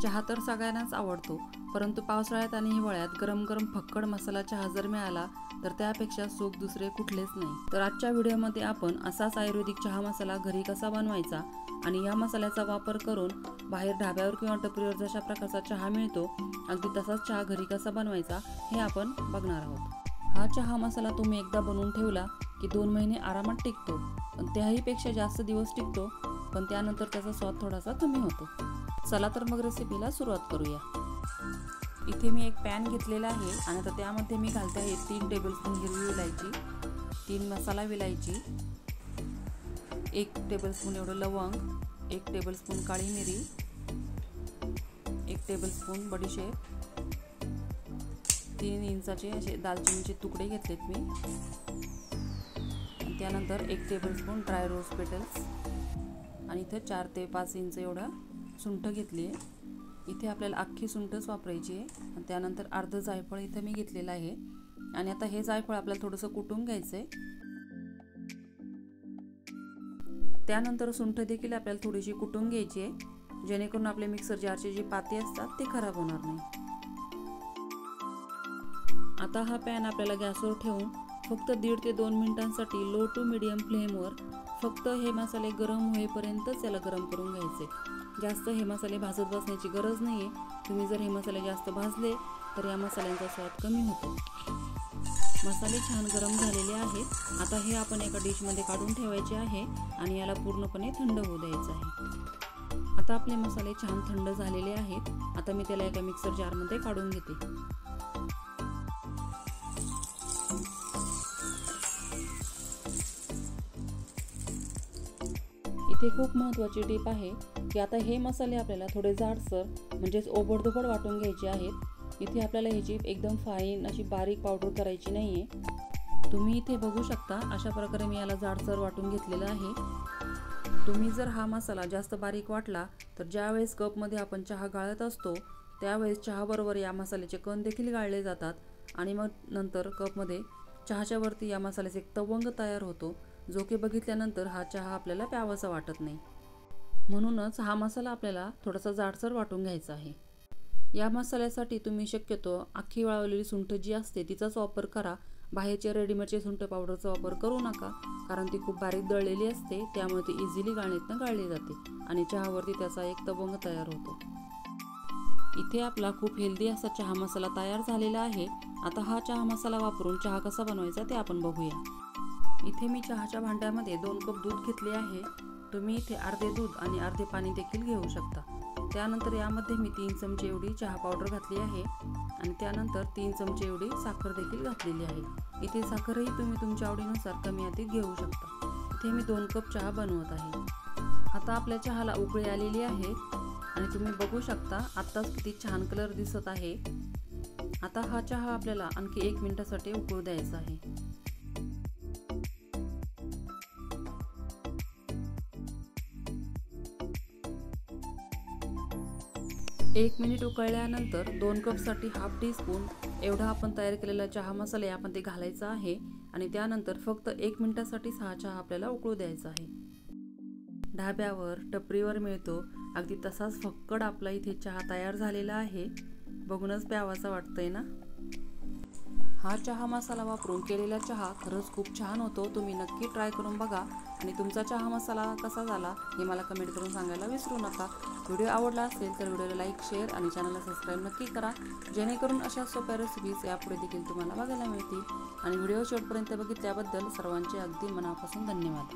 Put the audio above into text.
चहा तर सगळ्यांनाच आवडतो, परंतु पावसाळ्यात आणि हिवाळ्यात गरम गरम फक्कड मसाला चहा जर मिळाला तर त्यापेक्षा सुख दुसरे कुठलेच नाही। तर आजच्या व्हिडिओमध्ये आपण असाच आयुर्वेदिक चहा मसाला घरी कसा बनवायचा आणि या मसाल्याचा वापर करून बाहेर ढाब्यावर किंवा टपरीवर जशा प्रकारचा चहा मिळतो अगदी तसाच चहा घरी कसा बनवायचा हे आपण बघणार आहोत। हा चहा मसाला तुम्ही एकदा बनवून ठेवला की 2 महिने आरामात टिकतो, पण त्याहीपेक्षा जास्त दिवस टिकतो, पण त्यानंतर त्याचा स्वाद थोडासा कमी होतो। चला तर मग रेसिपीला सुरुवात करूया। इथे मी एक पॅन घेतलेला आहे आणि आता त्यामध्ये मी घालते आहे 3 टेबलस्पून हिरवी विलायची, 3 मसाला विलायची, 1 टेबलस्पून एवढं लवंग, 1 टेबलस्पून काळी मिरी, 1 टेबलस्पून बडीशेप, 3 इंचाचे असे दालचिनीचे तुकडे घेतलेत मी, आणि त्यानंतर 1 टेबलस्पून ड्राय रोज पेटल्स आणि इथे 4 ते 5 इंच एवढा सुंठ घेतली आहे। इथे आपल्याला अख्खी सुंठच वापरायची आहे आणि त्यानंतर अर्ध जायफळ इथे मी घेतलेलं आहे आणि आता हे जायफळ आपल्याला थोडंसं कुटून घ्यायचं आहे। त्यानंतर सुंठ देखील आपल्याला थोडीशी कुटून घ्यायची आहे जेणेकरून आपले मिक्सर जारचे जे पाते असतात ते खराब होणार नाही। आता हा पॅन आपल्याला गॅसवर ठेवून फक्त 1.5 ते 2 मिनिटांसाठी लो टू मीडियम फ्लेमवर फक्त हे मसाले गरम होईपर्यंतच याला गरम करून घ्यायचे। जास्त हे मसाले भाजत बसण्याची गरज नाही आहे। तुम्ही जर हे मसाले जास्त भाजले तर या मसाल्यांचा स्वाद कमी होतो। मसाले छान गरम झालेले आहेत। आता हे आपण एका डिशमध्ये काढून ठेवायचे आहे आणि याला पूर्णपणे थंड होऊ द्यायचं आहे। आता आपले मसाले छान थंड झालेले आहेत। आता मी त्याला एका मिक्सर जारमध्ये काढून घेते। इथे खूप महत्त्वाची टिप आहे की आता हे मसाले आपल्याला थोडे जाडसर म्हणजेच ओबडधोबड वाटून घ्यायचे आहेत। इथे आपल्याला ह्याची एकदम फाईन अशी बारीक पावडर करायची नाही आहे। तुम्ही इथे बघू शकता अशा प्रकारे मी याला जाडसर वाटून घेतलेलं आहे। तुम्ही जर हा मसाला जास्त बारीक वाटला तर ज्यावेळेस कपमध्ये आपण चहा गाळत असतो त्यावेळेस चहाबरोबर या मसाल्याचे कण देखील गाळले जातात आणि मग नंतर कपमध्ये चहाच्या वरती या मसाल्याचा एक तवंग तयार होतो जो की बघितल्यानंतर हा चहा आपल्याला प्यावासा वाटत नाही। म्हणूनच हा मसाला आपल्याला थोडासा जाडसर वाटून घ्यायचा आहे। या मसाल्यासाठी तुम्ही शक्यतो अख्खी वाळवलेली सुंठ जी असते तिचाच वापर करा। बाहेरच्या रेडीमेडचे सुंठ पावडरचा वापर करू नका, कारण ती खूप बारीक दळलेली असते, त्यामुळे ती इझिली गाळणीतनं गाळली जाते आणि चहावरती त्याचा एक तवंग तयार होतो। इथे आपला खूप हेल्दी असा चहा मसाला तयार झालेला आहे। आता हा चहा मसाला वापरून चहा कसा बनवायचा ते आपण बघूया। इथे मी चहाच्या भांड्यामध्ये 2 कप दूध घेतले आहे। तुम्ही इथे अर्धे दूध आणि अर्धे पाणी देखील घेऊ शकता। त्यानंतर यामध्ये मी 3 चमचे एवढी चहा पावडर घातली आहे आणि त्यानंतर 3 चमचे एवढी साखर देखील घातलेली आहे। इथे साखरही तुम्ही तुमच्या आवडीनुसार कमी अधिक घेऊ शकता। इथे मी 2 कप चहा बनवत आहे। आता आपल्या चहाला उकळी आलेली आहे आणि तुम्ही बघू शकता आत्ताच किती छान कलर दिसत आहे। आता हा चहा आपल्याला आणखी 1 मिनिटासाठी उकळू द्यायचा आहे। 1 मिनिट उकळल्यानंतर 2 कपसाठी हाफ टीस्पून एवढा आपण तयार केलेला चहा मसाला आपण ते घालायचा आहे आणि त्यानंतर फक्त 1 मिनिटासाठी हा चहा आपल्याला उकळू द्यायचा आहे। ढाब्यावर टपरीवर मिळतो अगदी तसाच फक्कड आपला इथे चहा तयार झालेला आहे। बघूनच प्यावासा वाटतंय ना। हा चहा मसाला वापरून केलेला चहा खरंच खूप छान होतो। तुम्ही नक्की ट्राय करून बघा आणि तुमचा चहा मसाला कसा झाला हे मला कमेंट करून सांगायला विसरू नका। व्हिडिओ आवडला असेल तर व्हिडिओला लाईक, शेअर आणि चॅनलला सबस्क्राईब नक्की करा, जेणेकरून अशा सोप्या रेसिपीज यापुढे देखील तुम्हाला बघायला मिळतील। आणि व्हिडिओ शेवटपर्यंत बघितल्याबद्दल सर्वांचे अगदी मनापासून धन्यवाद।